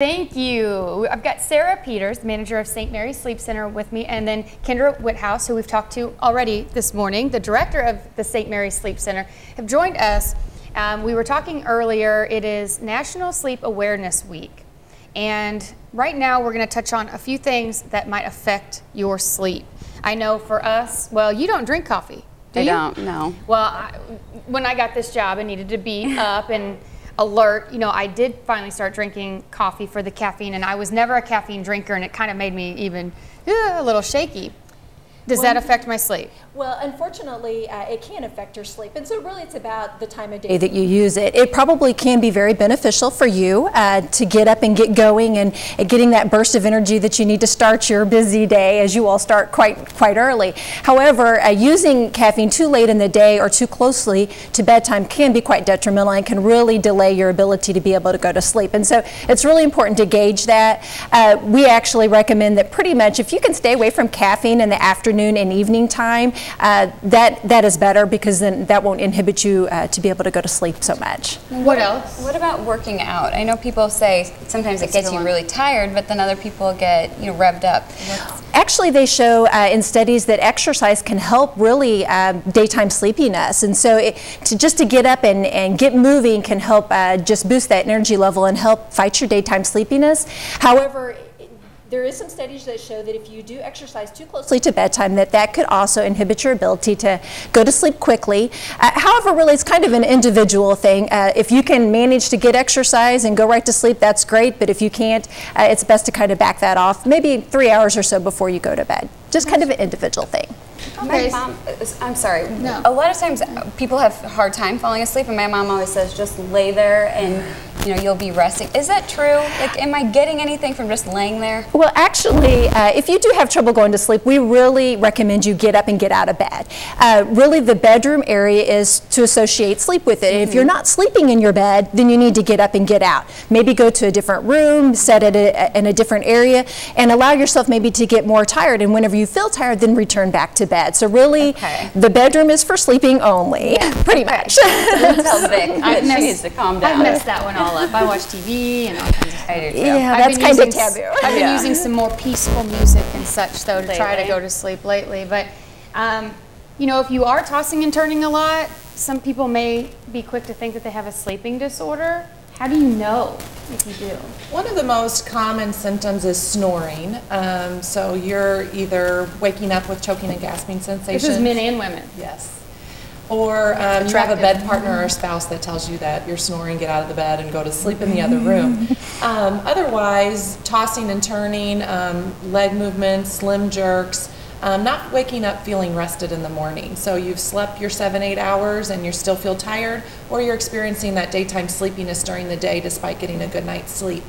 Thank you. I've got Sara Peters, manager of St. Mary's Sleep Center with me, and then Kendra Witthaus, who we've talked to already this morning, the director of the St. Mary's Sleep Center, have joined us. We were talking earlier, it is National Sleep Awareness Week. And right now we're going to touch on a few things that might affect your sleep. I know for us, well, you don't drink coffee, do you? I don't, no. Well, when I got this job, I needed to be up and alert. You know, I did finally start drinking coffee for the caffeine, and I was never a caffeine drinker, and it kind of made me even a little shaky. Does that affect my sleep? Well, unfortunately, it can affect your sleep. And so really it's about the time of day that you use it. It probably can be very beneficial for you to get up and get going and getting that burst of energy that you need to start your busy day, as you all start quite early. However, using caffeine too late in the day or too closely to bedtime can be quite detrimental and can really delay your ability to be able to go to sleep. And so it's really important to gauge that. We actually recommend that pretty much if you can stay away from caffeine in the afternoon and evening time, that is better, because then that won't inhibit you to be able to go to sleep so much. What else? What about working out? I know people say sometimes it gets you really tired, but then other people get revved up. Actually, they show in studies that exercise can help really daytime sleepiness, and so just to get up and get moving can help just boost that energy level and help fight your daytime sleepiness. However, there is some studies that show that if you do exercise too closely to bedtime, that could also inhibit your ability to go to sleep quickly. However, really it's kind of an individual thing. If you can manage to get exercise and go right to sleep, that's great, but if you can't, it's best to kind of back that off maybe 3 hours or so before you go to bed. Just kind of an individual thing. Okay. My mom, I'm sorry, no. A lot of times people have a hard time falling asleep, and my mom always says just lay there and you'll be resting. Is that true? Like, am I getting anything from just laying there? Well, actually, if you do have trouble going to sleep, we really recommend you get up and get out of bed. Really, the bedroom area is to associate sleep with it. If you're not sleeping in your bed, then you need to get up and get out. Maybe go to a different room, set it in a different area, and allow yourself maybe to get more tired. And whenever you feel tired, then return back to bed. So really, the bedroom is for sleeping only, pretty much. Tell Vic that she needs to calm down. I messed that one all up. I watch TV and all kinds of stuff. I do too. Yeah, that's kind of taboo. I've been using some more peaceful music and such, though, to try to go to sleep lately. But, if you are tossing and turning a lot, some people may be quick to think that they have a sleeping disorder. How do you know if you do? One of the most common symptoms is snoring. So you're either waking up with choking and gasping sensations. This is men and women. Yes. Or you have a bed partner or spouse that tells you that you're snoring, get out of the bed and go to sleep in the other room. Otherwise, tossing and turning, leg movements, slim jerks, not waking up feeling rested in the morning. So you've slept your 7-8 hours and you still feel tired, or you're experiencing that daytime sleepiness during the day despite getting a good night's sleep.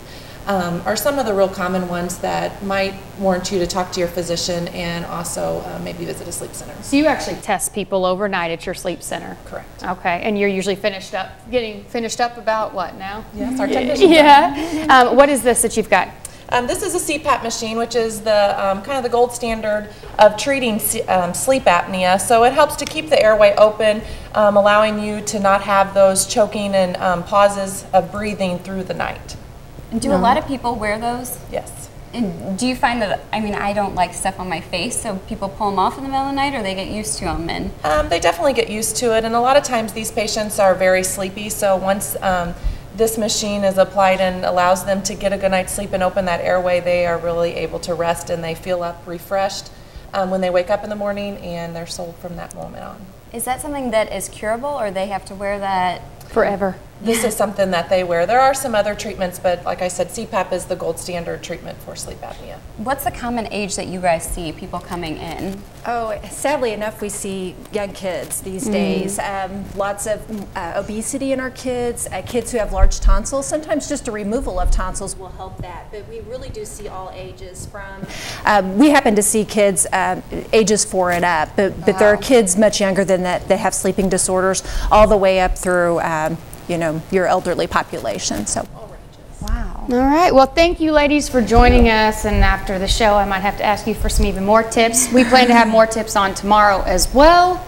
Are some of the real common ones that might warrant you to talk to your physician and also maybe visit a sleep center. So you actually test people overnight at your sleep center? Correct. Okay, and you're usually getting finished up about what now? Yes, our technician. Yeah. What is this that you've got? This is a CPAP machine, which is the kind of the gold standard of treating sleep apnea. So it helps to keep the airway open, allowing you to not have those choking and pauses of breathing through the night. And do a lot of people wear those? Yes. And do you find that, I don't like stuff on my face, so people pull them off in the middle of the night, or they get used to them? And they definitely get used to it, and a lot of times these patients are very sleepy, so once this machine is applied and allows them to get a good night's sleep and open that airway, they are really able to rest, and they feel up refreshed when they wake up in the morning, and they're sold from that moment on. Is that something that is curable, or they have to wear that forever? This is something that they wear. There are some other treatments, but like I said, CPAP is the gold standard treatment for sleep apnea. What's the common age that you guys see people coming in? Oh, sadly enough, we see young kids these days. Lots of obesity in our kids, kids who have large tonsils. Sometimes just a removal of tonsils will help that, but we really do see all ages from, we happen to see kids ages 4 and up, but there are kids much younger than that that have sleeping disorders all the way up through your elderly population. So. Wow. All right. Well, thank you, ladies, for joining us. And after the show, I might have to ask you for some even more tips. We plan to have more tips on tomorrow as well.